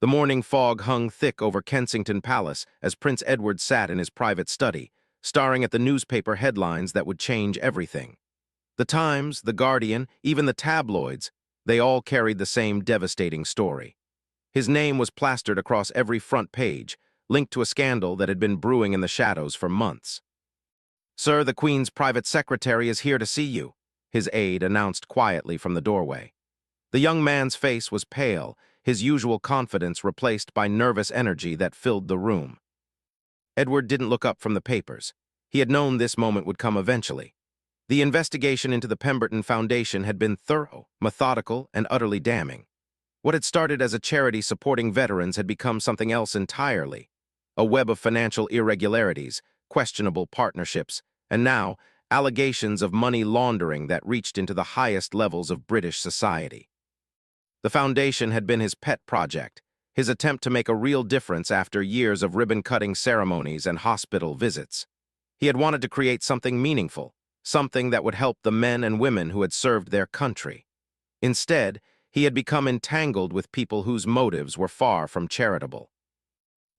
The morning fog hung thick over Kensington Palace as Prince Edward sat in his private study, staring at the newspaper headlines that would change everything. The Times, The Guardian, even the tabloids, they all carried the same devastating story. His name was plastered across every front page, linked to a scandal that had been brewing in the shadows for months. "Sir, the Queen's private secretary is here to see you," his aide announced quietly from the doorway. The young man's face was pale, his usual confidence replaced by nervous energy that filled the room. Edward didn't look up from the papers. He had known this moment would come eventually. The investigation into the Pemberton Foundation had been thorough, methodical, and utterly damning. What had started as a charity supporting veterans had become something else entirely. A web of financial irregularities, questionable partnerships, and now, allegations of money laundering that reached into the highest levels of British society. The foundation had been his pet project, his attempt to make a real difference after years of ribbon-cutting ceremonies and hospital visits. He had wanted to create something meaningful, something that would help the men and women who had served their country. Instead, he had become entangled with people whose motives were far from charitable.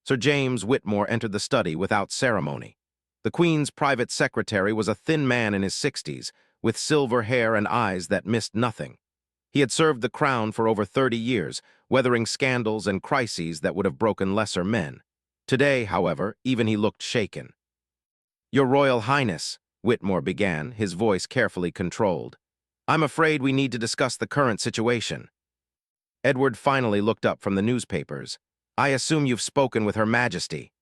Sir James Whitmore entered the study without ceremony. The Queen's private secretary was a thin man in his 60s, with silver hair and eyes that missed nothing. He had served the crown for over 30 years, weathering scandals and crises that would have broken lesser men. Today, however, even he looked shaken. "Your Royal Highness," Whitmore began, his voice carefully controlled, "I'm afraid we need to discuss the current situation." Edward finally looked up from the newspapers. "I assume you've spoken with Her Majesty."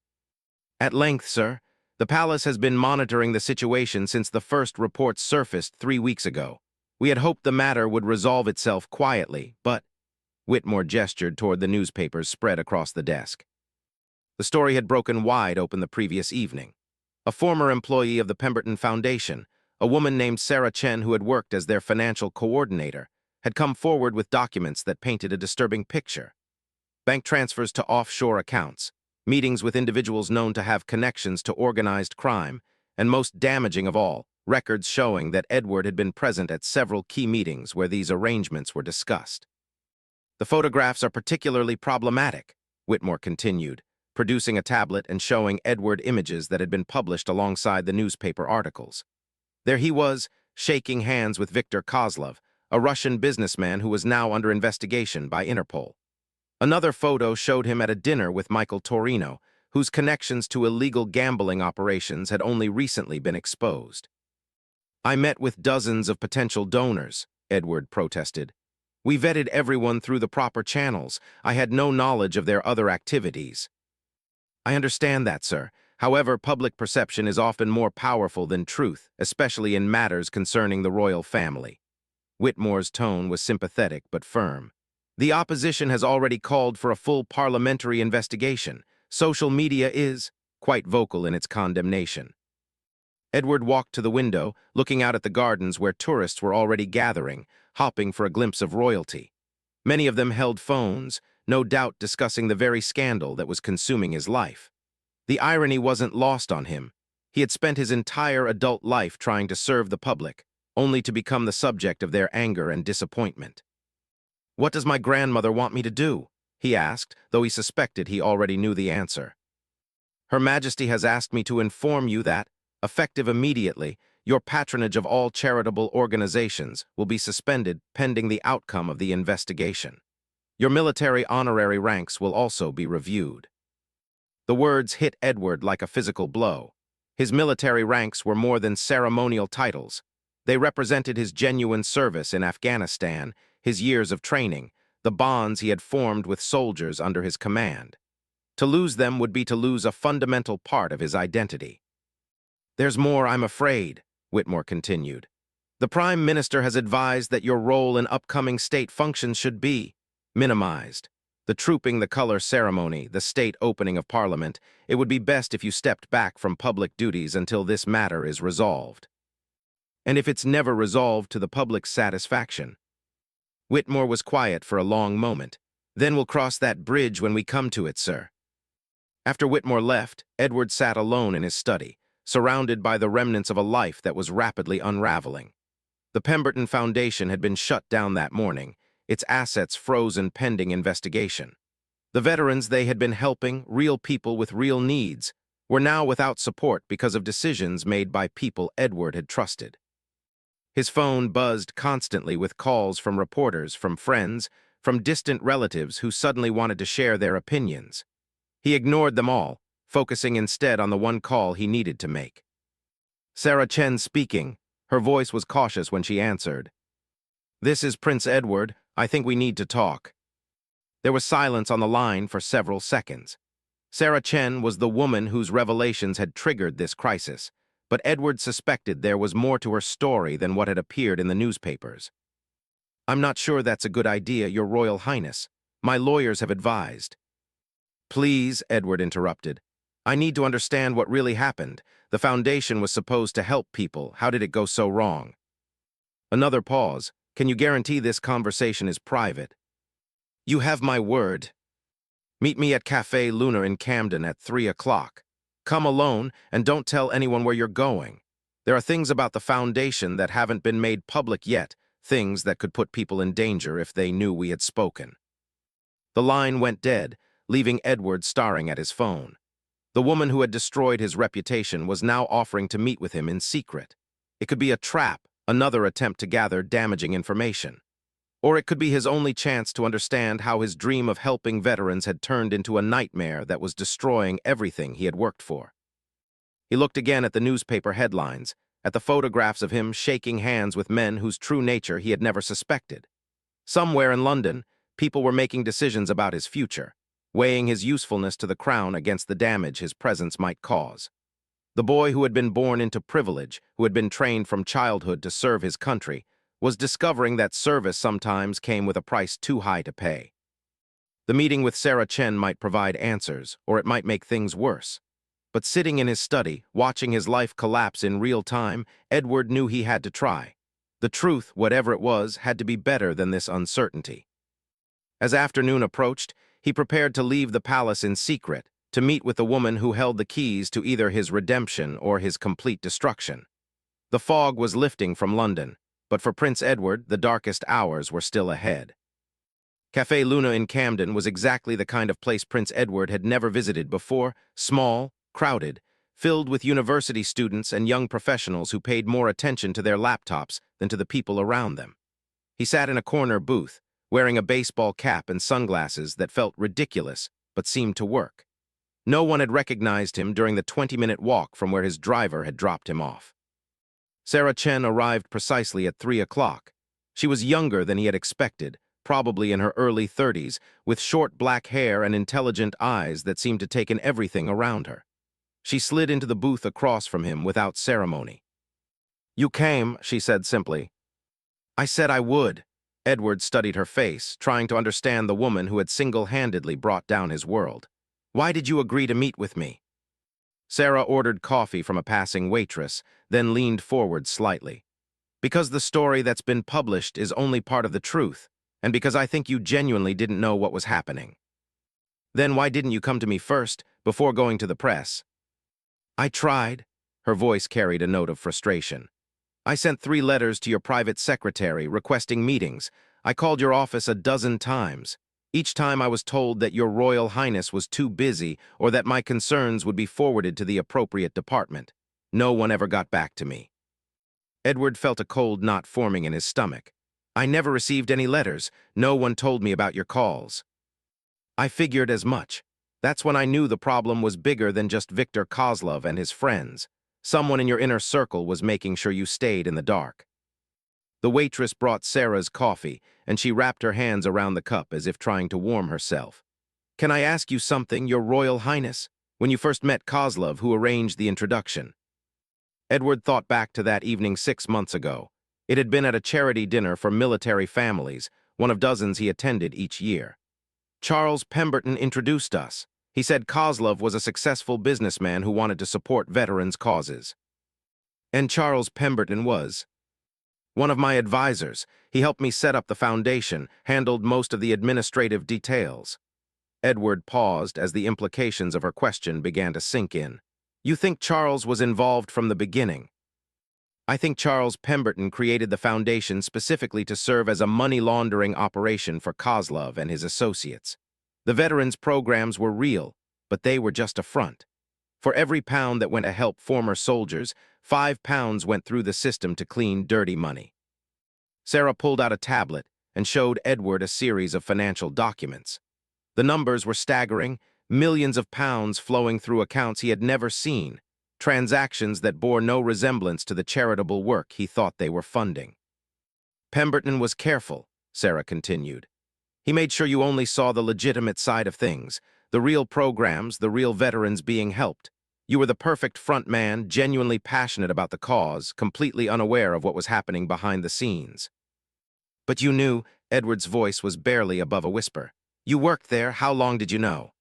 "At length, sir. The palace has been monitoring the situation since the first reports surfaced 3 weeks ago. We had hoped the matter would resolve itself quietly, but—" Whitmore gestured toward the newspapers spread across the desk. The story had broken wide open the previous evening. A former employee of the Pemberton Foundation, a woman named Sarah Chen who had worked as their financial coordinator, had come forward with documents that painted a disturbing picture. Bank transfers to offshore accounts, meetings with individuals known to have connections to organized crime, and most damaging of all, records showing that Edward had been present at several key meetings where these arrangements were discussed. "The photographs are particularly problematic," Whitmore continued, producing a tablet and showing Edward images that had been published alongside the newspaper articles. There he was, shaking hands with Viktor Kozlov, a Russian businessman who was now under investigation by Interpol. Another photo showed him at a dinner with Michael Torino, whose connections to illegal gambling operations had only recently been exposed. "I met with dozens of potential donors," Edward protested. "We vetted everyone through the proper channels. I had no knowledge of their other activities." "I understand that, sir. However, public perception is often more powerful than truth, especially in matters concerning the royal family." Whitmore's tone was sympathetic but firm. "The opposition has already called for a full parliamentary investigation. Social media is quite vocal in its condemnation." Edward walked to the window, looking out at the gardens where tourists were already gathering, hopping for a glimpse of royalty. Many of them held phones, no doubt discussing the very scandal that was consuming his life. The irony wasn't lost on him. He had spent his entire adult life trying to serve the public, only to become the subject of their anger and disappointment. "What does my grandmother want me to do?" he asked, though he suspected he already knew the answer. "Her Majesty has asked me to inform you that, effective immediately, your patronage of all charitable organizations will be suspended pending the outcome of the investigation. Your military honorary ranks will also be reviewed." The words hit Edward like a physical blow. His military ranks were more than ceremonial titles. They represented his genuine service in Afghanistan, his years of training, the bonds he had formed with soldiers under his command. To lose them would be to lose a fundamental part of his identity. "There's more, I'm afraid," Whitmore continued. "The Prime Minister has advised that your role in upcoming state functions should be minimized. The Trooping the Color ceremony, the state opening of Parliament, it would be best if you stepped back from public duties until this matter is resolved." "And if it's never resolved to the public's satisfaction?" Whitmore was quiet for a long moment. "Then we'll cross that bridge when we come to it, sir." After Whitmore left, Edward sat alone in his study, surrounded by the remnants of a life that was rapidly unraveling. The Pemberton Foundation had been shut down that morning, its assets frozen pending investigation. The veterans they had been helping, real people with real needs, were now without support because of decisions made by people Edward had trusted. His phone buzzed constantly with calls from reporters, from friends, from distant relatives who suddenly wanted to share their opinions. He ignored them all, focusing instead on the one call he needed to make. Sarah Chen speaking. Her voice was cautious when she answered. "This is Prince Edward. I think we need to talk." There was silence on the line for several seconds. Sarah Chen was the woman whose revelations had triggered this crisis, but Edward suspected there was more to her story than what had appeared in the newspapers. "I'm not sure that's a good idea, Your Royal Highness. My lawyers have advised." "Please," Edward interrupted. "I need to understand what really happened. The Foundation was supposed to help people. How did it go so wrong?" Another pause. "Can you guarantee this conversation is private?" "You have my word. Meet me at Café Luna in Camden at 3 o'clock. Come alone and don't tell anyone where you're going. There are things about the Foundation that haven't been made public yet, things that could put people in danger if they knew we had spoken." The line went dead, leaving Edward staring at his phone. The woman who had destroyed his reputation was now offering to meet with him in secret. It could be a trap, another attempt to gather damaging information. Or it could be his only chance to understand how his dream of helping veterans had turned into a nightmare that was destroying everything he had worked for. He looked again at the newspaper headlines, at the photographs of him shaking hands with men whose true nature he had never suspected. Somewhere in London, people were making decisions about his future, weighing his usefulness to the crown against the damage his presence might cause. The boy who had been born into privilege, who had been trained from childhood to serve his country, was discovering that service sometimes came with a price too high to pay. The meeting with Sarah Chen might provide answers, or it might make things worse. But sitting in his study, watching his life collapse in real time, Edward knew he had to try. The truth, whatever it was, had to be better than this uncertainty. As afternoon approached, he prepared to leave the palace in secret, to meet with the woman who held the keys to either his redemption or his complete destruction. The fog was lifting from London, but for Prince Edward, the darkest hours were still ahead. Café Luna in Camden was exactly the kind of place Prince Edward had never visited before, small, crowded, filled with university students and young professionals who paid more attention to their laptops than to the people around them. He sat in a corner booth, wearing a baseball cap and sunglasses that felt ridiculous but seemed to work. No one had recognized him during the 20-minute walk from where his driver had dropped him off. Sarah Chen arrived precisely at 3 o'clock. She was younger than he had expected, probably in her early 30s, with short black hair and intelligent eyes that seemed to take in everything around her. She slid into the booth across from him without ceremony. "You came," she said simply. "I said I would." Edward studied her face, trying to understand the woman who had single-handedly brought down his world. "Why did you agree to meet with me?" Sarah ordered coffee from a passing waitress, then leaned forward slightly. "Because the story that's been published is only part of the truth, and because I think you genuinely didn't know what was happening." "Then why didn't you come to me first, before going to the press?" "I tried." Her voice carried a note of frustration. "I sent 3 letters to your private secretary requesting meetings. I called your office a dozen times. Each time I was told that your Royal Highness was too busy or that my concerns would be forwarded to the appropriate department. No one ever got back to me." Edward felt a cold knot forming in his stomach. "I never received any letters. No one told me about your calls." "I figured as much. That's when I knew the problem was bigger than just Viktor Kozlov and his friends. Someone in your inner circle was making sure you stayed in the dark." The waitress brought Sarah's coffee, and she wrapped her hands around the cup as if trying to warm herself. "Can I ask you something, Your Royal Highness? When you first met Kozlov, who arranged the introduction?" Edward thought back to that evening 6 months ago. It had been at a charity dinner for military families, one of dozens he attended each year. "Charles Pemberton introduced us. He said Kozlov was a successful businessman who wanted to support veterans' causes." "And Charles Pemberton was?" "One of my advisors. He helped me set up the foundation, handled most of the administrative details." Edward paused as the implications of her question began to sink in. "You think Charles was involved from the beginning?" "I think Charles Pemberton created the foundation specifically to serve as a money laundering operation for Kozlov and his associates. The veterans' programs were real, but they were just a front. For every pound that went to help former soldiers, 5 pounds went through the system to clean dirty money. Sarah pulled out a tablet and showed Edward a series of financial documents. The numbers were staggering, millions of pounds flowing through accounts he had never seen, transactions that bore no resemblance to the charitable work he thought they were funding. Pemberton was careful, Sarah continued. He made sure you only saw the legitimate side of things, the real programs, the real veterans being helped. You were the perfect front man, genuinely passionate about the cause, completely unaware of what was happening behind the scenes. But you knew, Edward's voice was barely above a whisper. You worked there, how long did you know?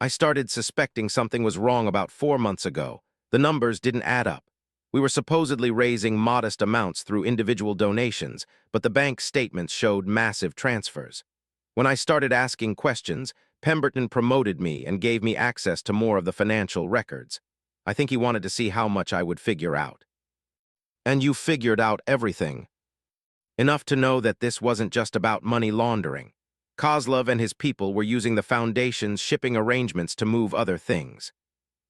I started suspecting something was wrong about 4 months ago. The numbers didn't add up. We were supposedly raising modest amounts through individual donations, but the bank statements showed massive transfers. When I started asking questions, Pemberton promoted me and gave me access to more of the financial records. I think he wanted to see how much I would figure out. And you figured out everything. Enough to know that this wasn't just about money laundering. Kozlov and his people were using the Foundation's shipping arrangements to move other things.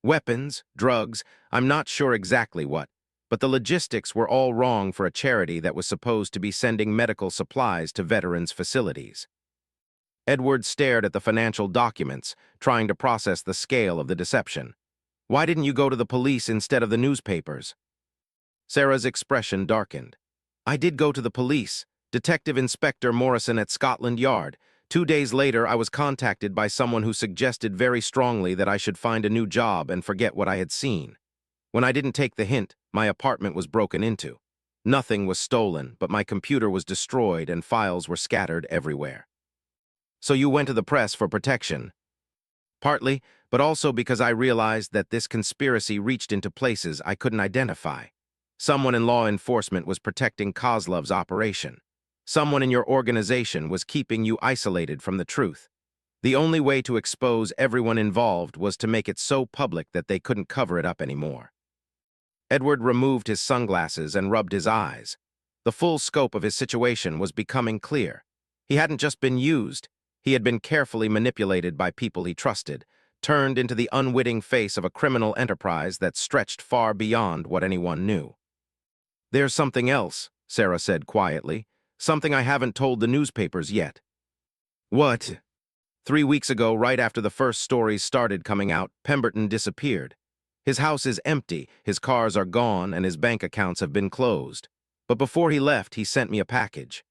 Weapons, drugs, I'm not sure exactly what, but the logistics were all wrong for a charity that was supposed to be sending medical supplies to veterans' facilities. Edward stared at the financial documents, trying to process the scale of the deception. Why didn't you go to the police instead of the newspapers? Sarah's expression darkened. I did go to the police, Detective Inspector Morrison at Scotland Yard. 2 days later, I was contacted by someone who suggested very strongly that I should find a new job and forget what I had seen. When I didn't take the hint, my apartment was broken into. Nothing was stolen, but my computer was destroyed and files were scattered everywhere. So you went to the press for protection? Partly, but also because I realized that this conspiracy reached into places I couldn't identify. Someone in law enforcement was protecting Kozlov's operation. Someone in your organization was keeping you isolated from the truth. The only way to expose everyone involved was to make it so public that they couldn't cover it up anymore. Edward removed his sunglasses and rubbed his eyes. The full scope of his situation was becoming clear. He hadn't just been used, he had been carefully manipulated by people he trusted, turned into the unwitting face of a criminal enterprise that stretched far beyond what anyone knew. There's something else, Sarah said quietly. Something I haven't told the newspapers yet. What? 3 weeks ago, right after the first stories started coming out, Pemberton disappeared. His house is empty, his cars are gone, and his bank accounts have been closed. But before he left, he sent me a package.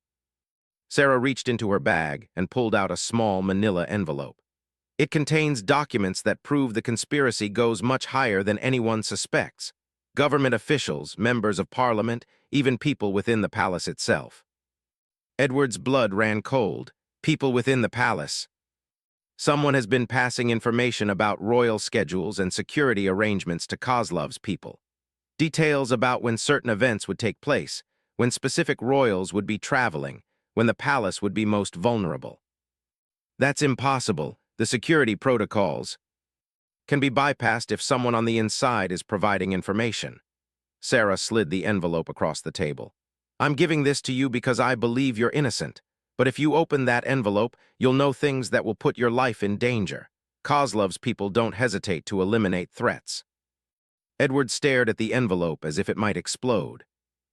Sarah reached into her bag and pulled out a small manila envelope. It contains documents that prove the conspiracy goes much higher than anyone suspects. Government officials, members of parliament, even people within the palace itself. Edward's blood ran cold. People within the palace. Someone has been passing information about royal schedules and security arrangements to Kozlov's people. Details about when certain events would take place, when specific royals would be traveling, when the palace would be most vulnerable. That's impossible. The security protocols can be bypassed if someone on the inside is providing information. Sarah slid the envelope across the table. I'm giving this to you because I believe you're innocent. But if you open that envelope, you'll know things that will put your life in danger. Kozlov's people don't hesitate to eliminate threats. Edward stared at the envelope as if it might explode.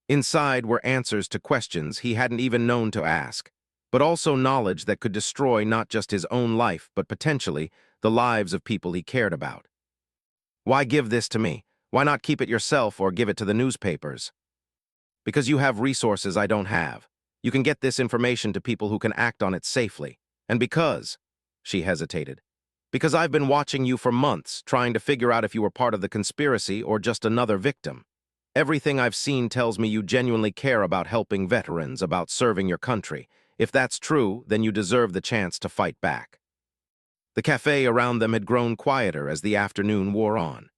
Inside were answers to questions he hadn't even known to ask, but also knowledge that could destroy not just his own life, but potentially the lives of people he cared about. Why give this to me? Why not keep it yourself or give it to the newspapers? Because you have resources I don't have. You can get this information to people who can act on it safely. And because, she hesitated, because I've been watching you for months, trying to figure out if you were part of the conspiracy or just another victim. Everything I've seen tells me you genuinely care about helping veterans, about serving your country. If that's true, then you deserve the chance to fight back. The cafe around them had grown quieter as the afternoon wore on.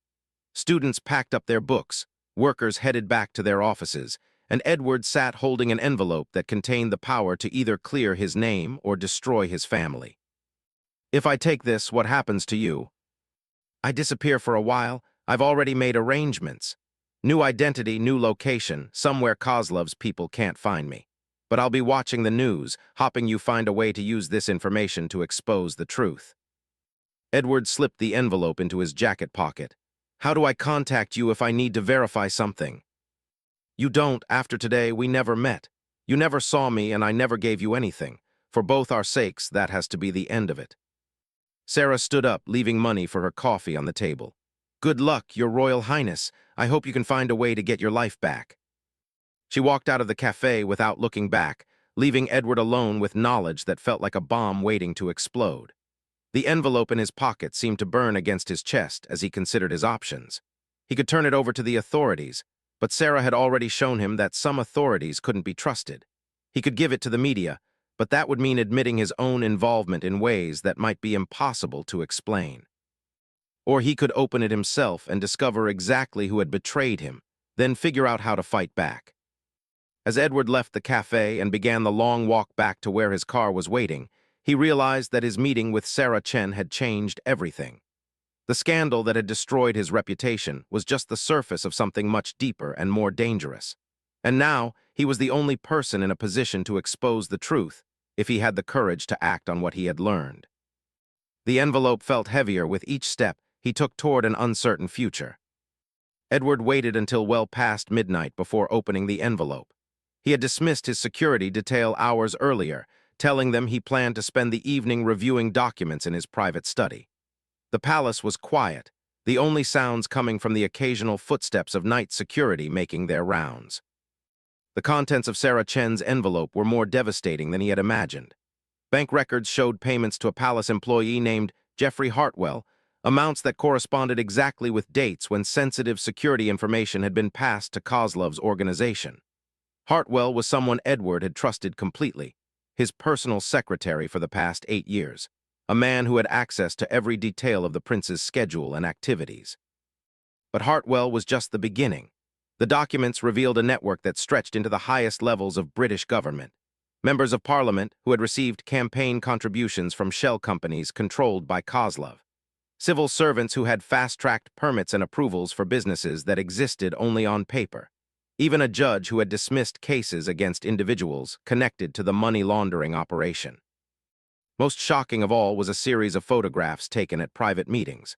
Students packed up their books, workers headed back to their offices, and Edward sat holding an envelope that contained the power to either clear his name or destroy his family. If I take this, what happens to you? I disappear for a while. I've already made arrangements. New identity, new location, somewhere Kozlov's people can't find me. but I'll be watching the news, hoping you find a way to use this information to expose the truth." Edward slipped the envelope into his jacket pocket. "How do I contact you if I need to verify something?" "You don't. After today, we never met. You never saw me and I never gave you anything. For both our sakes, that has to be the end of it." Sarah stood up, leaving money for her coffee on the table. "Good luck, Your Royal Highness. I hope you can find a way to get your life back." She walked out of the cafe without looking back, leaving Edward alone with knowledge that felt like a bomb waiting to explode. The envelope in his pocket seemed to burn against his chest as he considered his options. He could turn it over to the authorities, but Sarah had already shown him that some authorities couldn't be trusted. He could give it to the media, but that would mean admitting his own involvement in ways that might be impossible to explain. Or he could open it himself and discover exactly who had betrayed him, then figure out how to fight back. As Edward left the cafe and began the long walk back to where his car was waiting, he realized that his meeting with Sarah Chen had changed everything. The scandal that had destroyed his reputation was just the surface of something much deeper and more dangerous. And now, he was the only person in a position to expose the truth, if he had the courage to act on what he had learned. The envelope felt heavier with each step he took toward an uncertain future. Edward waited until well past midnight before opening the envelope. He had dismissed his security detail hours earlier, telling them he planned to spend the evening reviewing documents in his private study. The palace was quiet, the only sounds coming from the occasional footsteps of night security making their rounds. The contents of Sarah Chen's envelope were more devastating than he had imagined. Bank records showed payments to a palace employee named Jeffrey Hartwell, amounts that corresponded exactly with dates when sensitive security information had been passed to Kozlov's organization. Hartwell was someone Edward had trusted completely, his personal secretary for the past 8 years, a man who had access to every detail of the prince's schedule and activities. But Hartwell was just the beginning. The documents revealed a network that stretched into the highest levels of British government. Members of parliament who had received campaign contributions from shell companies controlled by Kozlov. Civil servants who had fast-tracked permits and approvals for businesses that existed only on paper. Even a judge who had dismissed cases against individuals connected to the money laundering operation. Most shocking of all was a series of photographs taken at private meetings.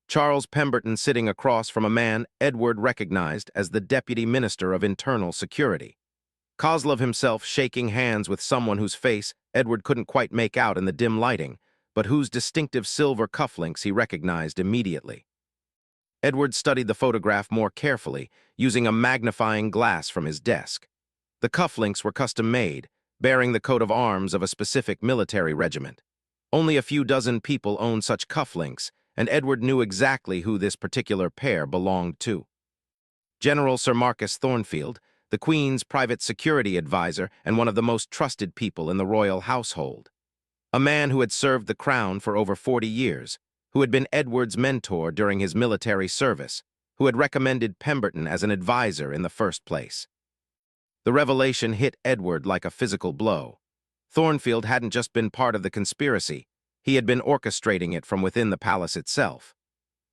Charles Pemberton sitting across from a man Edward recognized as the Deputy Minister of Internal Security. Kozlov himself shaking hands with someone whose face Edward couldn't quite make out in the dim lighting, but whose distinctive silver cufflinks he recognized immediately. Edward studied the photograph more carefully, using a magnifying glass from his desk. The cufflinks were custom-made, bearing the coat of arms of a specific military regiment. Only a few dozen people owned such cufflinks, and Edward knew exactly who this particular pair belonged to. General Sir Marcus Thornfield, the Queen's private security advisor and one of the most trusted people in the royal household. A man who had served the crown for over 40 years, who had been Edward's mentor during his military service, who had recommended Pemberton as an advisor in the first place. The revelation hit Edward like a physical blow. Thornfield hadn't just been part of the conspiracy, he had been orchestrating it from within the palace itself.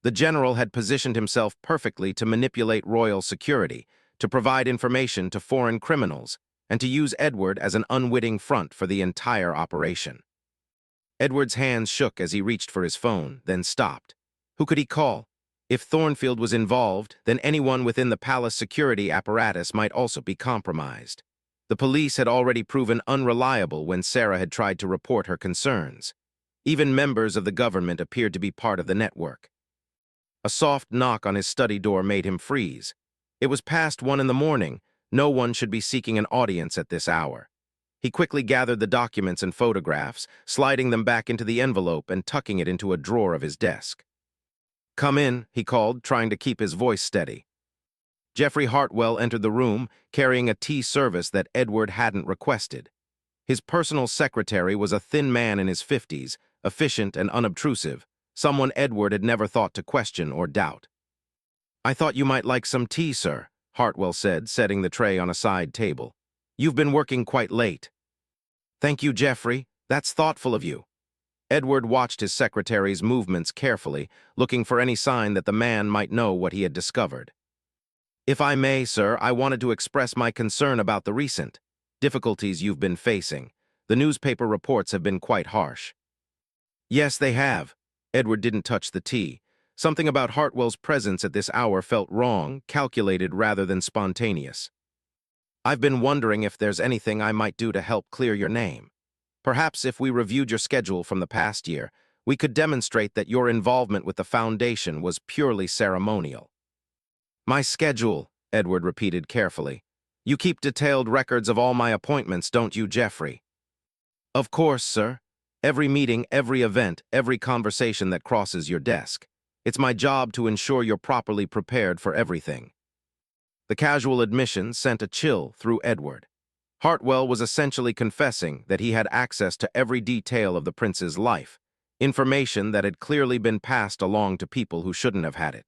The general had positioned himself perfectly to manipulate royal security, to provide information to foreign criminals, and to use Edward as an unwitting front for the entire operation. Edward's hands shook as he reached for his phone, then stopped. Who could he call? If Thornfield was involved, then anyone within the palace security apparatus might also be compromised. The police had already proven unreliable when Sarah had tried to report her concerns. Even members of the government appeared to be part of the network. A soft knock on his study door made him freeze. It was past 1 in the morning. No one should be seeking an audience at this hour. He quickly gathered the documents and photographs, sliding them back into the envelope and tucking it into a drawer of his desk. "Come in," he called, trying to keep his voice steady. Jeffrey Hartwell entered the room, carrying a tea service that Edward hadn't requested. His personal secretary was a thin man in his 50s, efficient and unobtrusive, someone Edward had never thought to question or doubt. "I thought you might like some tea, sir," Hartwell said, setting the tray on a side table. "You've been working quite late." "Thank you, Jeffrey. That's thoughtful of you." Edward watched his secretary's movements carefully, looking for any sign that the man might know what he had discovered. "If I may, sir, I wanted to express my concern about the recent difficulties you've been facing. The newspaper reports have been quite harsh. Yes, they have. Edward didn't touch the tea. Something about Hartwell's presence at this hour felt wrong, calculated rather than spontaneous. I've been wondering if there's anything I might do to help clear your name. Perhaps if we reviewed your schedule from the past year, we could demonstrate that your involvement with the Foundation was purely ceremonial. My schedule, Edward repeated carefully. You keep detailed records of all my appointments, don't you, Jeffrey? Of course, sir. Every meeting, every event, every conversation that crosses your desk. It's my job to ensure you're properly prepared for everything. The casual admission sent a chill through Edward. Hartwell was essentially confessing that he had access to every detail of the prince's life, information that had clearly been passed along to people who shouldn't have had it.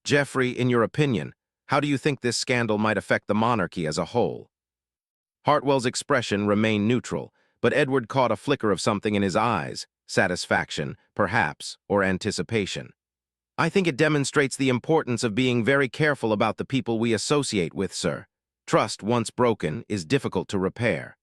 Jeffrey, in your opinion, how do you think this scandal might affect the monarchy as a whole? Hartwell's expression remained neutral, but Edward caught a flicker of something in his eyes, satisfaction, perhaps, or anticipation. I think it demonstrates the importance of being very careful about the people we associate with, sir. Trust, once broken, is difficult to repair.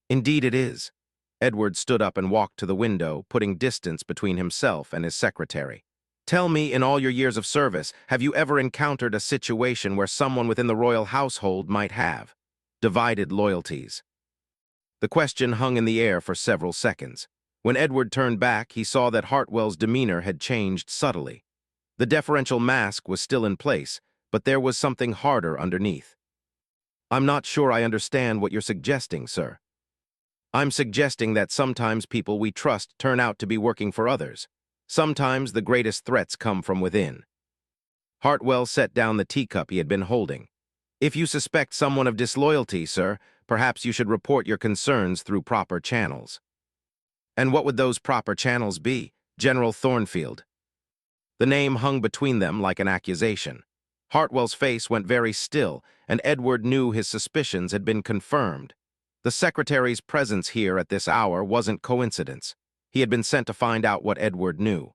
Indeed it is. Edward stood up and walked to the window, putting distance between himself and his secretary. Tell me, in all your years of service, have you ever encountered a situation where someone within the royal household might have divided loyalties? The question hung in the air for several seconds. When Edward turned back, he saw that Hartwell's demeanor had changed subtly. The deferential mask was still in place, but there was something harder underneath. I'm not sure I understand what you're suggesting, sir. I'm suggesting that sometimes people we trust turn out to be working for others. Sometimes the greatest threats come from within. Hartwell set down the teacup he had been holding. If you suspect someone of disloyalty, sir, perhaps you should report your concerns through proper channels. And what would those proper channels be, General Thornfield? The name hung between them like an accusation. Hartwell's face went very still, and Edward knew his suspicions had been confirmed. The secretary's presence here at this hour wasn't coincidence. He had been sent to find out what Edward knew.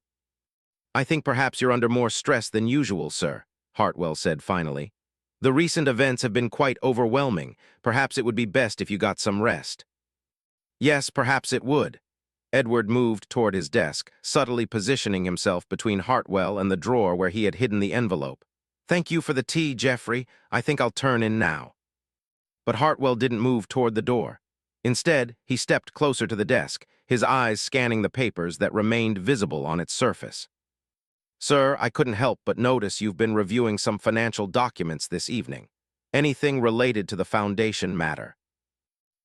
I think perhaps you're under more stress than usual, sir, Hartwell said finally. The recent events have been quite overwhelming. Perhaps it would be best if you got some rest. Yes, perhaps it would. Edward moved toward his desk, subtly positioning himself between Hartwell and the drawer where he had hidden the envelope. Thank you for the tea, Jeffrey. I think I'll turn in now. But Hartwell didn't move toward the door. Instead, he stepped closer to the desk, his eyes scanning the papers that remained visible on its surface. Sir, I couldn't help but notice you've been reviewing some financial documents this evening. Anything related to the Foundation matter?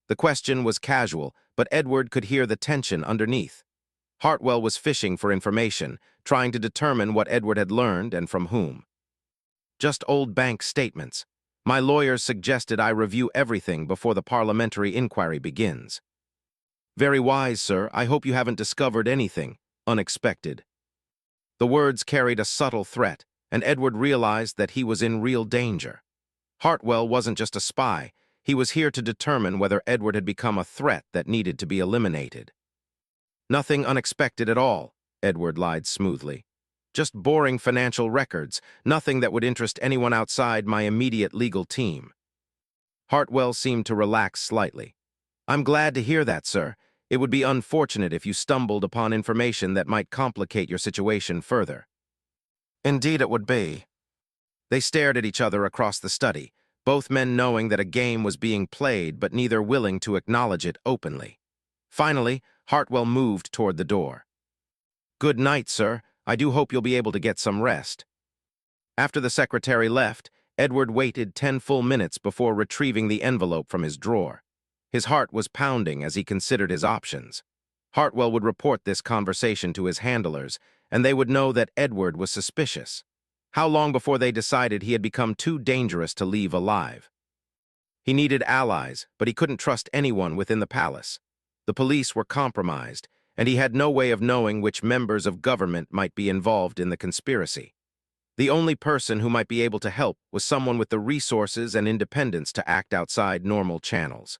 The question was casual, but Edward could hear the tension underneath. Hartwell was fishing for information, trying to determine what Edward had learned and from whom. Just old bank statements. My lawyers suggested I review everything before the parliamentary inquiry begins. Very wise, sir. I hope you haven't discovered anything unexpected. The words carried a subtle threat, and Edward realized that he was in real danger. Hartwell wasn't just a spy. He was here to determine whether Edward had become a threat that needed to be eliminated. Nothing unexpected at all, Edward lied smoothly. Just boring financial records, nothing that would interest anyone outside my immediate legal team. Hartwell seemed to relax slightly. I'm glad to hear that, sir. It would be unfortunate if you stumbled upon information that might complicate your situation further. Indeed it would be. They stared at each other across the study, both men knowing that a game was being played but neither willing to acknowledge it openly. Finally, Hartwell moved toward the door. Good night, sir. I do hope you'll be able to get some rest. After the secretary left, Edward waited 10 full minutes before retrieving the envelope from his drawer. His heart was pounding as he considered his options. Hartwell would report this conversation to his handlers, and they would know that Edward was suspicious. How long before they decided he had become too dangerous to leave alive? He needed allies, but he couldn't trust anyone within the palace. The police were compromised, and he had no way of knowing which members of government might be involved in the conspiracy. The only person who might be able to help was someone with the resources and independence to act outside normal channels.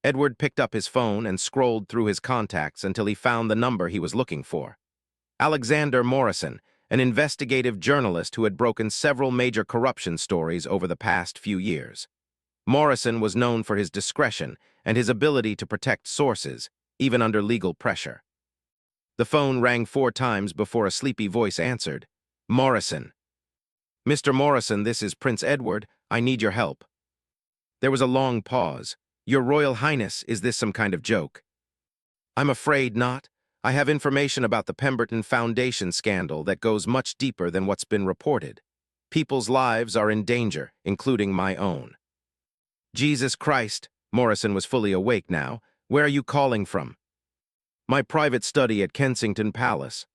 Edward picked up his phone and scrolled through his contacts until he found the number he was looking for. Alexander Morrison, an investigative journalist who had broken several major corruption stories over the past few years. Morrison was known for his discretion and his ability to protect sources, even under legal pressure. The phone rang 4 times before a sleepy voice answered. Morrison. Mr. Morrison, this is Prince Edward. I need your help. There was a long pause. Your Royal Highness, is this some kind of joke? I'm afraid not. I have information about the Pemberton Foundation scandal that goes much deeper than what's been reported. People's lives are in danger, including my own. Jesus Christ, Morrison was fully awake now. Where are you calling from? My private study at Kensington Palace.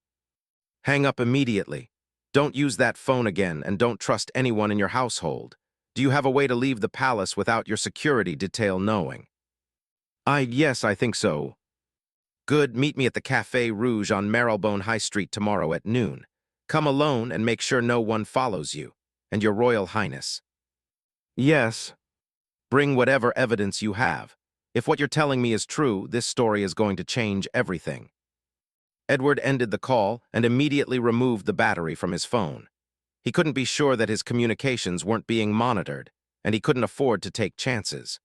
Hang up immediately. Don't use that phone again and don't trust anyone in your household. Do you have a way to leave the palace without your security detail knowing? Yes, I think so. Good, meet me at the Café Rouge on Marylebone High Street tomorrow at noon. Come alone and make sure no one follows you, and your Royal Highness. Yes. Bring whatever evidence you have. If what you're telling me is true, this story is going to change everything. Edward ended the call and immediately removed the battery from his phone. He couldn't be sure that his communications weren't being monitored, and he couldn't afford to take chances.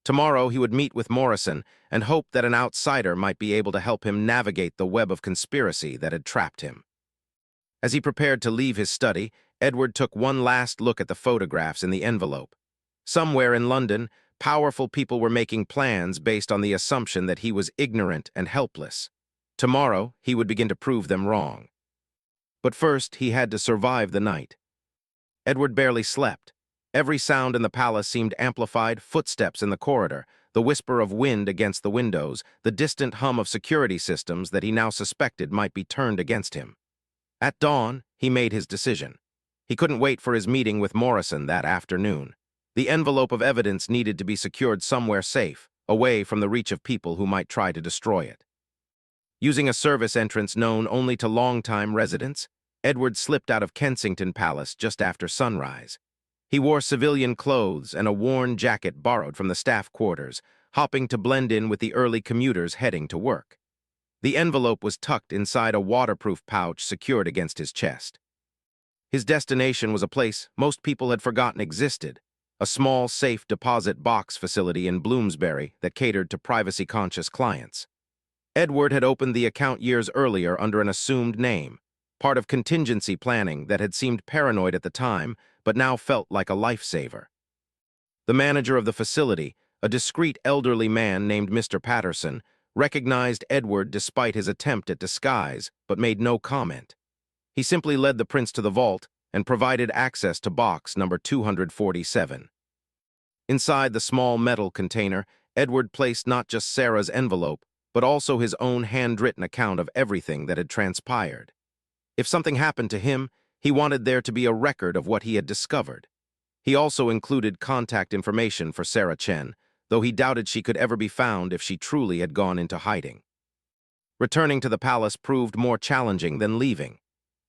Tomorrow he would meet with Morrison and hope that an outsider might be able to help him navigate the web of conspiracy that had trapped him. As he prepared to leave his study, Edward took one last look at the photographs in the envelope. Somewhere in London, powerful people were making plans based on the assumption that he was ignorant and helpless. Tomorrow, he would begin to prove them wrong. But first, he had to survive the night. Edward barely slept. Every sound in the palace seemed amplified: footsteps in the corridor, the whisper of wind against the windows, the distant hum of security systems that he now suspected might be turned against him. At dawn, he made his decision. He couldn't wait for his meeting with Morrison that afternoon. The envelope of evidence needed to be secured somewhere safe, away from the reach of people who might try to destroy it. Using a service entrance known only to longtime residents, Edward slipped out of Kensington Palace just after sunrise. He wore civilian clothes and a worn jacket borrowed from the staff quarters, hopping to blend in with the early commuters heading to work. The envelope was tucked inside a waterproof pouch secured against his chest. His destination was a place most people had forgotten existed, a small safe deposit box facility in Bloomsbury that catered to privacy-conscious clients. Edward had opened the account years earlier under an assumed name, part of contingency planning that had seemed paranoid at the time, but now felt like a lifesaver. The manager of the facility, a discreet elderly man named Mr. Patterson, recognized Edward despite his attempt at disguise, but made no comment. He simply led the prince to the vault and provided access to box number 247. Inside the small metal container, Edward placed not just Sarah's envelope, but also his own handwritten account of everything that had transpired. If something happened to him, he wanted there to be a record of what he had discovered. He also included contact information for Sarah Chen, though he doubted she could ever be found if she truly had gone into hiding. Returning to the palace proved more challenging than leaving.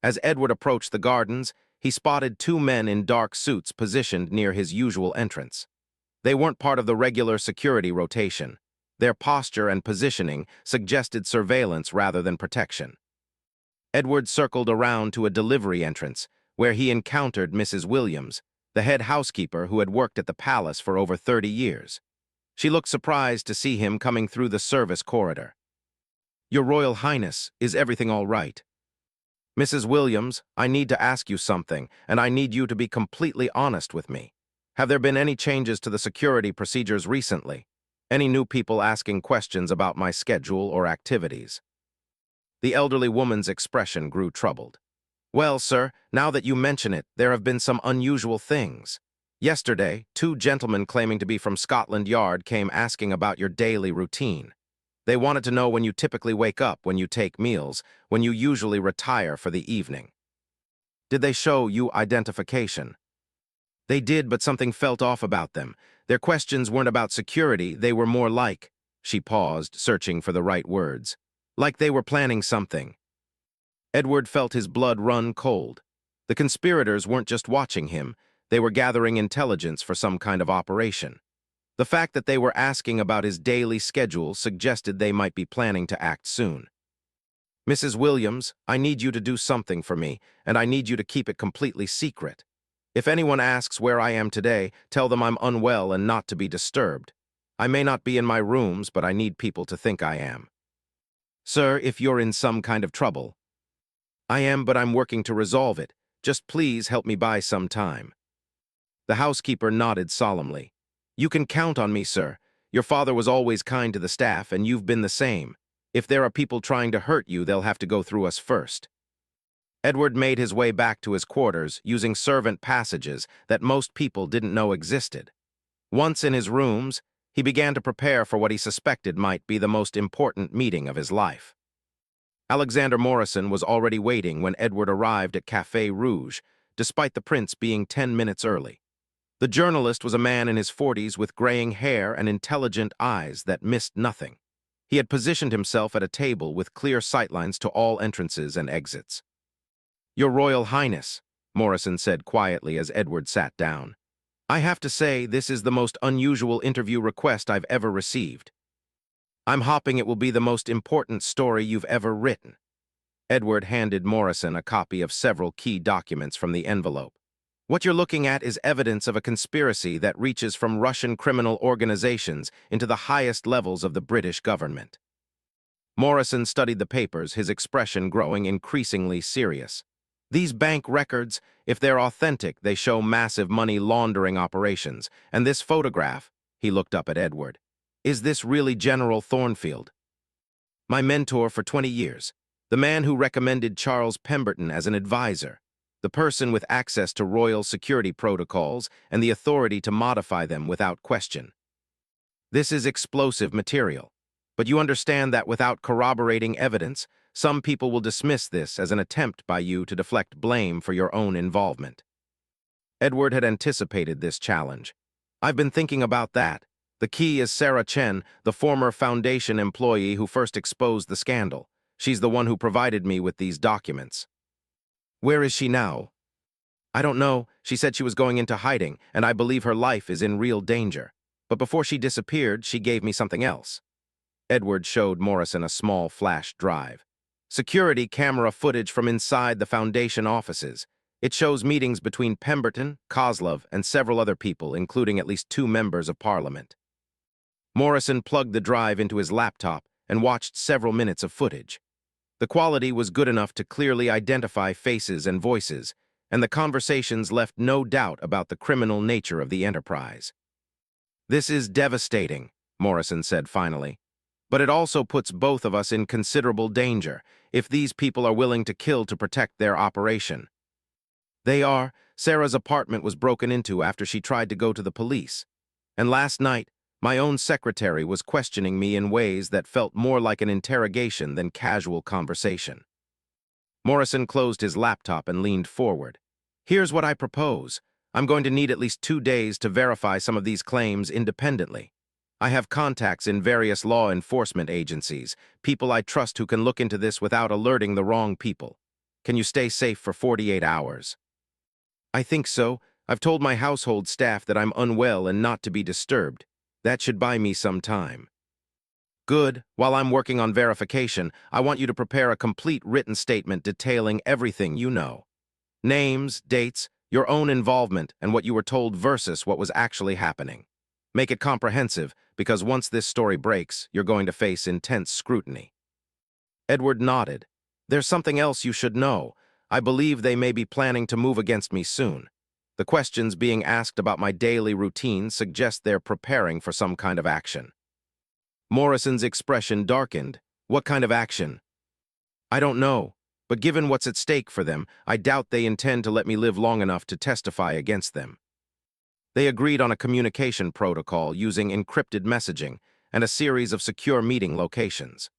As Edward approached the gardens, he spotted 2 men in dark suits positioned near his usual entrance. They weren't part of the regular security rotation. Their posture and positioning suggested surveillance rather than protection. Edward circled around to a delivery entrance, where he encountered Mrs. Williams, the head housekeeper who had worked at the palace for over 30 years. She looked surprised to see him coming through the service corridor. "Your Royal Highness, is everything all right?" "Mrs. Williams, I need to ask you something, and I need you to be completely honest with me. Have there been any changes to the security procedures recently? Any new people asking questions about my schedule or activities?" The elderly woman's expression grew troubled. "Well, sir, now that you mention it, there have been some unusual things. Yesterday, 2 gentlemen claiming to be from Scotland Yard came asking about your daily routine. They wanted to know when you typically wake up, when you take meals, when you usually retire for the evening." "Did they show you identification?" "They did, but something felt off about them. Their questions weren't about security, they were more like—" She paused, searching for the right words. "Like they were planning something." Edward felt his blood run cold. The conspirators weren't just watching him, they were gathering intelligence for some kind of operation. The fact that they were asking about his daily schedule suggested they might be planning to act soon. "Mrs. Williams, I need you to do something for me, and I need you to keep it completely secret. If anyone asks where I am today, tell them I'm unwell and not to be disturbed. I may not be in my rooms, but I need people to think I am. Sir, if you're in some kind of trouble. I am, but I'm working to resolve it. Just please help me buy some time. The housekeeper nodded solemnly. You can count on me, sir. Your father was always kind to the staff, and you've been the same. If there are people trying to hurt you, they'll have to go through us first. Edward made his way back to his quarters using servant passages that most people didn't know existed. Once in his rooms, he began to prepare for what he suspected might be the most important meeting of his life. Alexander Morrison was already waiting when Edward arrived at Café Rouge, despite the prince being 10 minutes early. The journalist was a man in his 40s with graying hair and intelligent eyes that missed nothing. He had positioned himself at a table with clear sightlines to all entrances and exits. Your Royal Highness, Morrison said quietly as Edward sat down. I have to say this is the most unusual interview request I've ever received. I'm hoping it will be the most important story you've ever written. Edward handed Morrison a copy of several key documents from the envelope. What you're looking at is evidence of a conspiracy that reaches from Russian criminal organizations into the highest levels of the British government. Morrison studied the papers, his expression growing increasingly serious. These bank records, if they're authentic, they show massive money laundering operations. And this photograph, he looked up at Edward. Is this really General Thornfield? My mentor for 20 years, the man who recommended Charles Pemberton as an advisor, the person with access to royal security protocols and the authority to modify them without question. This is explosive material, but you understand that without corroborating evidence, some people will dismiss this as an attempt by you to deflect blame for your own involvement. Edward had anticipated this challenge. I've been thinking about that. The key is Sarah Chen, the former Foundation employee who first exposed the scandal. She's the one who provided me with these documents. Where is she now? I don't know. She said she was going into hiding, and I believe her life is in real danger. But before she disappeared, she gave me something else. Edward showed Morrison a small flash drive. Security camera footage from inside the Foundation offices. It shows meetings between Pemberton, Kozlov, and several other people, including at least 2 members of Parliament. Morrison plugged the drive into his laptop and watched several minutes of footage. The quality was good enough to clearly identify faces and voices, and the conversations left no doubt about the criminal nature of the enterprise. This is devastating, Morrison said finally. But it also puts both of us in considerable danger if these people are willing to kill to protect their operation. They are. Sarah's apartment was broken into after she tried to go to the police. And last night, my own secretary was questioning me in ways that felt more like an interrogation than casual conversation. Morrison closed his laptop and leaned forward. Here's what I propose. I'm going to need at least 2 days to verify some of these claims independently. I have contacts in various law enforcement agencies, people I trust who can look into this without alerting the wrong people. Can you stay safe for 48 hours? I think so. I've told my household staff that I'm unwell and not to be disturbed. That should buy me some time. Good. While I'm working on verification, I want you to prepare a complete written statement detailing everything you know. Names, dates, your own involvement, and what you were told versus what was actually happening. Make it comprehensive, because once this story breaks, you're going to face intense scrutiny. Edward nodded. There's something else you should know. I believe they may be planning to move against me soon. The questions being asked about my daily routine suggest they're preparing for some kind of action. Morrison's expression darkened. What kind of action? I don't know, but given what's at stake for them, I doubt they intend to let me live long enough to testify against them. They agreed on a communication protocol using encrypted messaging and a series of secure meeting locations.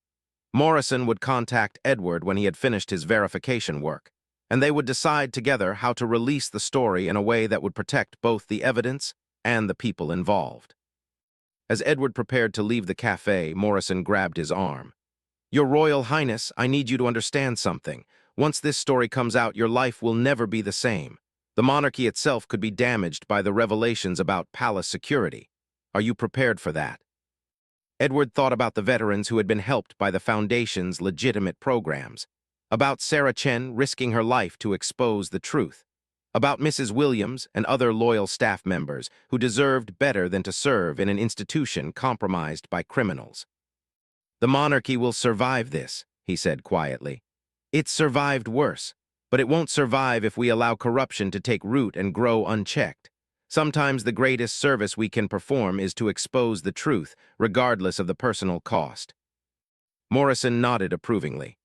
Morrison would contact Edward when he had finished his verification work, and they would decide together how to release the story in a way that would protect both the evidence and the people involved. As Edward prepared to leave the cafe, Morrison grabbed his arm. Your Royal Highness, I need you to understand something. Once this story comes out, your life will never be the same. The monarchy itself could be damaged by the revelations about palace security. Are you prepared for that? Edward thought about the veterans who had been helped by the Foundation's legitimate programs, about Sarah Chen risking her life to expose the truth, about Mrs. Williams and other loyal staff members who deserved better than to serve in an institution compromised by criminals. "The monarchy will survive this," he said quietly. "It's survived worse, but it won't survive if we allow corruption to take root and grow unchecked. Sometimes the greatest service we can perform is to expose the truth, regardless of the personal cost." Morrison nodded approvingly.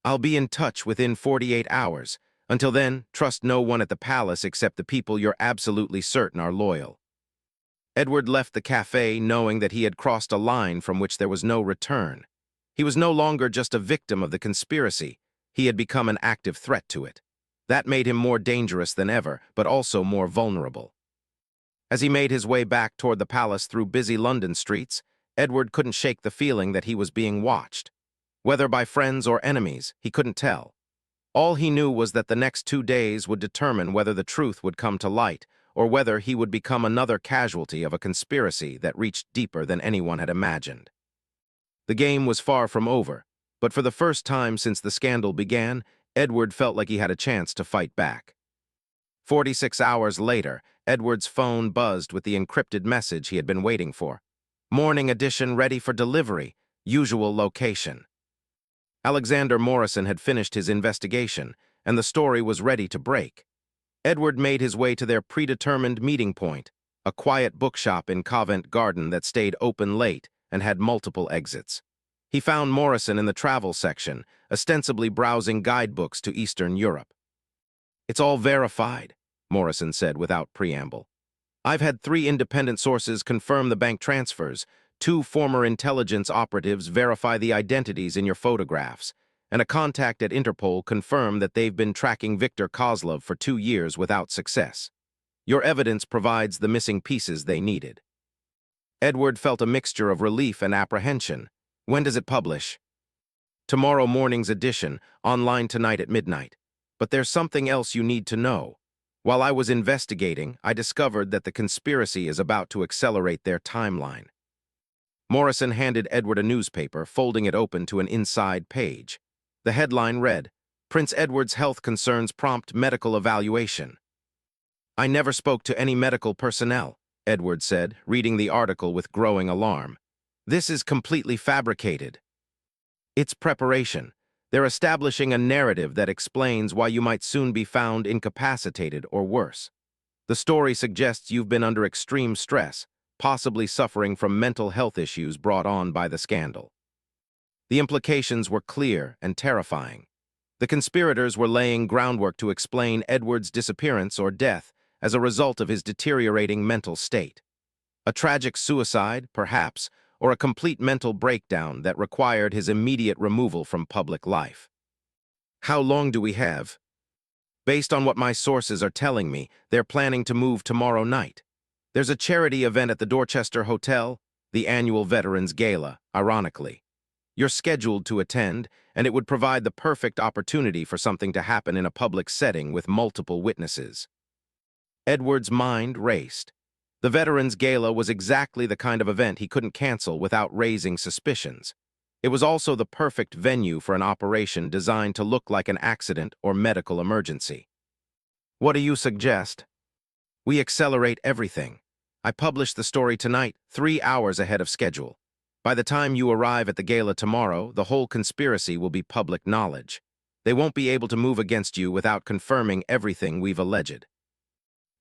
"I'll be in touch within 48 hours. Until then, trust no one at the palace except the people you're absolutely certain are loyal." Edward left the cafe knowing that he had crossed a line from which there was no return. He was no longer just a victim of the conspiracy. He had become an active threat to it. That made him more dangerous than ever, but also more vulnerable. As he made his way back toward the palace through busy London streets, Edward couldn't shake the feeling that he was being watched. Whether by friends or enemies, he couldn't tell. All he knew was that the next 2 days would determine whether the truth would come to light, or whether he would become another casualty of a conspiracy that reached deeper than anyone had imagined. The game was far from over, but for the first time since the scandal began, Edward felt like he had a chance to fight back. 46 hours later, Edward's phone buzzed with the encrypted message he had been waiting for. "Morning edition ready for delivery. Usual location." Alexander Morrison had finished his investigation, and the story was ready to break. Edward made his way to their predetermined meeting point, a quiet bookshop in Covent Garden that stayed open late and had multiple exits. He found Morrison in the travel section, ostensibly browsing guidebooks to Eastern Europe. "It's all verified," Morrison said without preamble. "I've had 3 independent sources confirm the bank transfers, 2 former intelligence operatives verify the identities in your photographs, and a contact at Interpol confirm that they've been tracking Viktor Kozlov for 2 years without success. Your evidence provides the missing pieces they needed." Edward felt a mixture of relief and apprehension. "When does it publish?" "Tomorrow morning's edition, online tonight at midnight. But there's something else you need to know. While I was investigating, I discovered that the conspiracy is about to accelerate their timeline." Morrison handed Edward a newspaper, folding it open to an inside page. The headline read, "Prince Edward's health concerns prompt medical evaluation." "I never spoke to any medical personnel," Edward said, reading the article with growing alarm. "This is completely fabricated." "It's preparation. They're establishing a narrative that explains why you might soon be found incapacitated or worse. The story suggests you've been under extreme stress, possibly suffering from mental health issues brought on by the scandal." The implications were clear and terrifying. The conspirators were laying groundwork to explain Edward's disappearance or death as a result of his deteriorating mental state. A tragic suicide, perhaps, or a complete mental breakdown that required his immediate removal from public life. "How long do we have?" "Based on what my sources are telling me, they're planning to move tomorrow night. There's a charity event at the Dorchester Hotel, the annual Veterans Gala, ironically. You're scheduled to attend, and it would provide the perfect opportunity for something to happen in a public setting with multiple witnesses." Edward's mind raced. The Veterans Gala was exactly the kind of event he couldn't cancel without raising suspicions. It was also the perfect venue for an operation designed to look like an accident or medical emergency. "What do you suggest?" "We accelerate everything. I publish the story tonight, 3 hours ahead of schedule. By the time you arrive at the gala tomorrow, the whole conspiracy will be public knowledge. They won't be able to move against you without confirming everything we've alleged."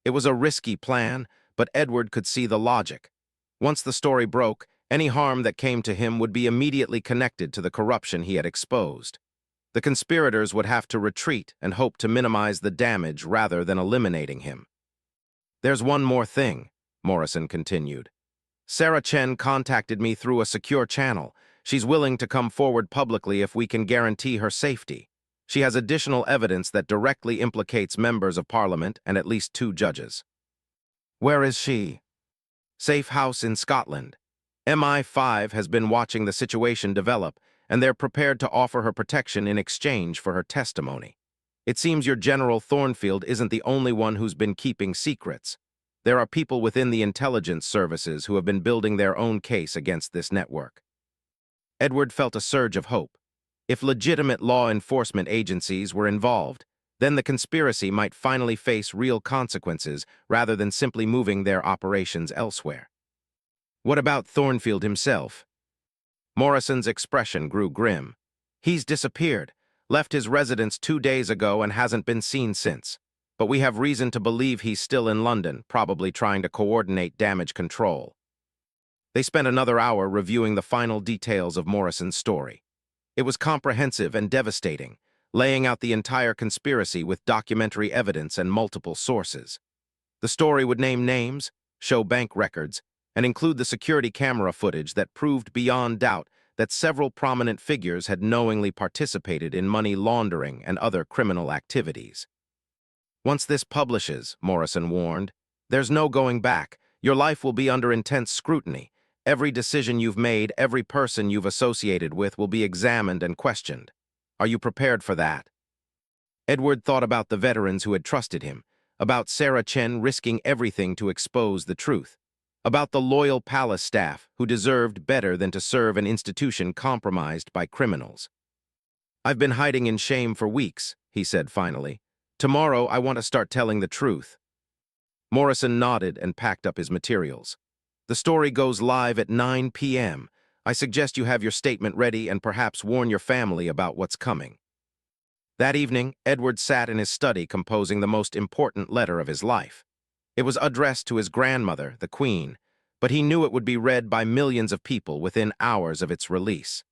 It was a risky plan, but Edward could see the logic. Once the story broke, any harm that came to him would be immediately connected to the corruption he had exposed. The conspirators would have to retreat and hope to minimize the damage rather than eliminating him. "There's one more thing," Morrison continued. "Sarah Chen contacted me through a secure channel. She's willing to come forward publicly if we can guarantee her safety. She has additional evidence that directly implicates members of Parliament and at least 2 judges." "Where is she?" "Safe house in Scotland. MI5 has been watching the situation develop, and they're prepared to offer her protection in exchange for her testimony. It seems your General Thornfield isn't the only one who's been keeping secrets. There are people within the intelligence services who have been building their own case against this network." Edward felt a surge of hope. If legitimate law enforcement agencies were involved, Then the conspiracy might finally face real consequences rather than simply moving their operations elsewhere. What about Thornfield himself? Morrison's expression grew grim. He's disappeared, left his residence 2 days ago and hasn't been seen since. But we have reason to believe he's still in London, probably trying to coordinate damage control. They spent another hour reviewing the final details of Morrison's story. It was comprehensive and devastating, laying out the entire conspiracy with documentary evidence and multiple sources. The story would name names, show bank records, and include the security camera footage that proved beyond doubt that several prominent figures had knowingly participated in money laundering and other criminal activities. Once this publishes, Morrison warned, there's no going back. Your life will be under intense scrutiny. Every decision you've made, every person you've associated with will be examined and questioned. Are you prepared for that? Edward thought about the veterans who had trusted him, about Sarah Chen risking everything to expose the truth, about the loyal palace staff who deserved better than to serve an institution compromised by criminals. I've been hiding in shame for weeks, he said finally. Tomorrow I want to start telling the truth. Morrison nodded and packed up his materials. The story goes live at 9 p.m. I suggest you have your statement ready and perhaps warn your family about what's coming. That evening, Edward sat in his study composing the most important letter of his life. It was addressed to his grandmother, the Queen, but he knew it would be read by millions of people within hours of its release.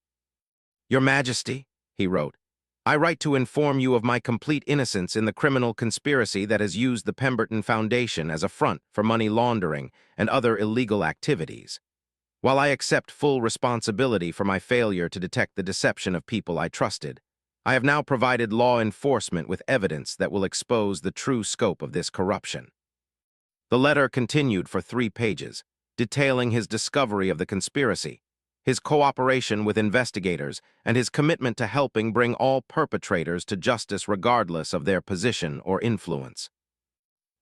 Your Majesty, he wrote, I write to inform you of my complete innocence in the criminal conspiracy that has used the Pemberton Foundation as a front for money laundering and other illegal activities. While I accept full responsibility for my failure to detect the deception of people I trusted, I have now provided law enforcement with evidence that will expose the true scope of this corruption. The letter continued for 3 pages, detailing his discovery of the conspiracy, his cooperation with investigators, and his commitment to helping bring all perpetrators to justice regardless of their position or influence.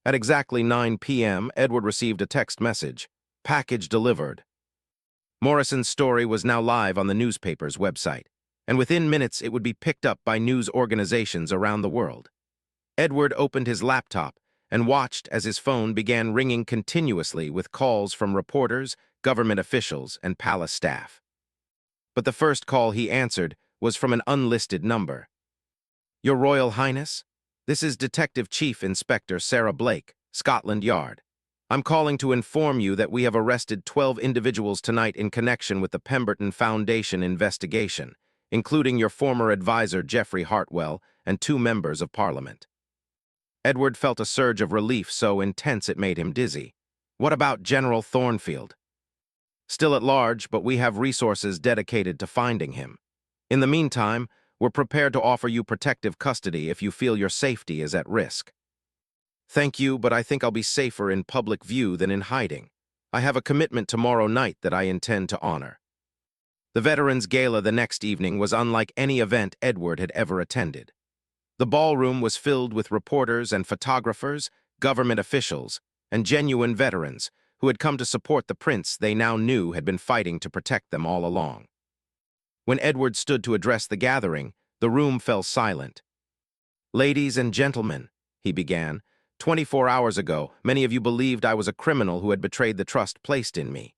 At exactly 9 p.m., Edward received a text message, "Package delivered." Morrison's story was now live on the newspaper's website, and within minutes it would be picked up by news organizations around the world. Edward opened his laptop and watched as his phone began ringing continuously with calls from reporters, government officials, and palace staff. But the first call he answered was from an unlisted number. Your Royal Highness, this is Detective Chief Inspector Sarah Blake, Scotland Yard. I'm calling to inform you that we have arrested 12 individuals tonight in connection with the Pemberton Foundation investigation, including your former advisor Geoffrey Hartwell and 2 members of Parliament. Edward felt a surge of relief so intense it made him dizzy. What about General Thornfield? Still at large, but we have resources dedicated to finding him. In the meantime, we're prepared to offer you protective custody if you feel your safety is at risk. Thank you, but I think I'll be safer in public view than in hiding. I have a commitment tomorrow night that I intend to honor. The Veterans Gala the next evening was unlike any event Edward had ever attended. The ballroom was filled with reporters and photographers, government officials, and genuine veterans who had come to support the prince they now knew had been fighting to protect them all along. When Edward stood to address the gathering, the room fell silent. Ladies and gentlemen, he began, 24 hours ago, many of you believed I was a criminal who had betrayed the trust placed in me.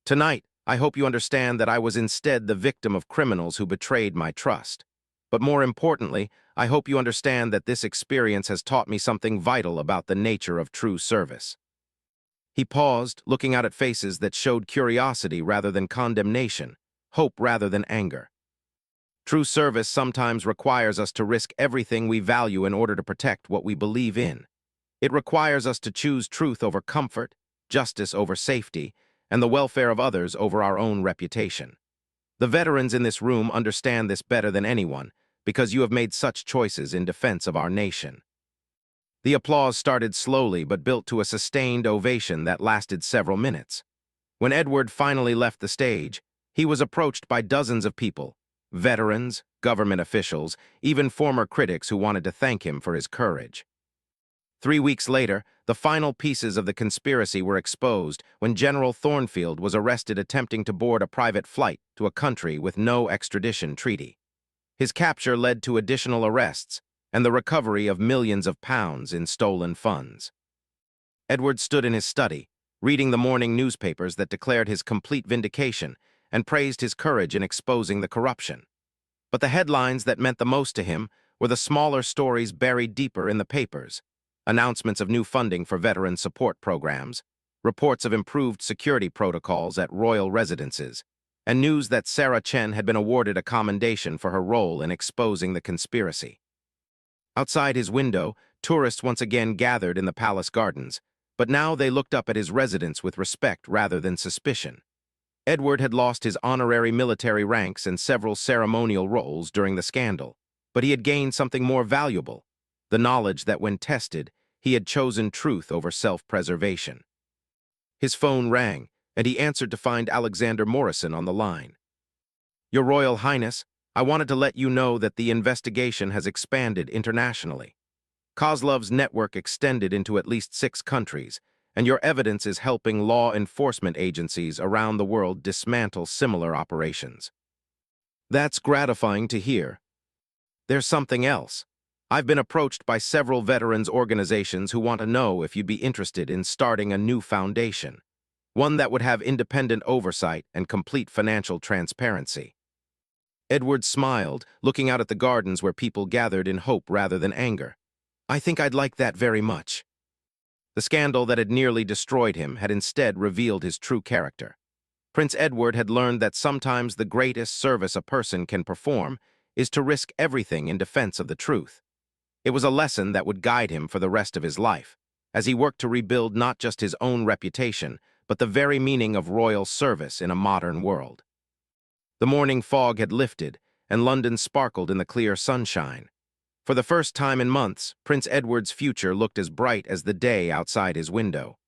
Tonight, I hope you understand that I was instead the victim of criminals who betrayed my trust. But more importantly, I hope you understand that this experience has taught me something vital about the nature of true service. He paused, looking out at faces that showed curiosity rather than condemnation, hope rather than anger. True service sometimes requires us to risk everything we value in order to protect what we believe in. It requires us to choose truth over comfort, justice over safety, and the welfare of others over our own reputation. The veterans in this room understand this better than anyone, because you have made such choices in defense of our nation. The applause started slowly but built to a sustained ovation that lasted several minutes. When Edward finally left the stage, he was approached by dozens of people, veterans, government officials, even former critics who wanted to thank him for his courage. 3 weeks later, the final pieces of the conspiracy were exposed when General Thornfield was arrested attempting to board a private flight to a country with no extradition treaty. His capture led to additional arrests, and the recovery of millions of pounds in stolen funds. Edward stood in his study, reading the morning newspapers that declared his complete vindication and praised his courage in exposing the corruption. But the headlines that meant the most to him were the smaller stories buried deeper in the papers: announcements of new funding for veteran support programs, reports of improved security protocols at royal residences, and news that Sarah Chen had been awarded a commendation for her role in exposing the conspiracy. Outside his window, tourists once again gathered in the palace gardens, but now they looked up at his residence with respect rather than suspicion. Edward had lost his honorary military ranks and several ceremonial roles during the scandal, but he had gained something more valuable: the knowledge that when tested, he had chosen truth over self-preservation. His phone rang, and he answered to find Alexander Morrison on the line. "Your Royal Highness, I wanted to let you know that the investigation has expanded internationally. Kozlov's network extended into at least 6 countries, and your evidence is helping law enforcement agencies around the world dismantle similar operations." "That's gratifying to hear. There's something else. I've been approached by several veterans organizations who want to know if you'd be interested in starting a new foundation, one that would have independent oversight and complete financial transparency." Edward smiled, looking out at the gardens where people gathered in hope rather than anger. "I think I'd like that very much." The scandal that had nearly destroyed him had instead revealed his true character. Prince Edward had learned that sometimes the greatest service a person can perform is to risk everything in defense of the truth. It was a lesson that would guide him for the rest of his life, as he worked to rebuild not just his own reputation, but the very meaning of royal service in a modern world. The morning fog had lifted, and London sparkled in the clear sunshine. For the first time in months, Prince Edward's future looked as bright as the day outside his window.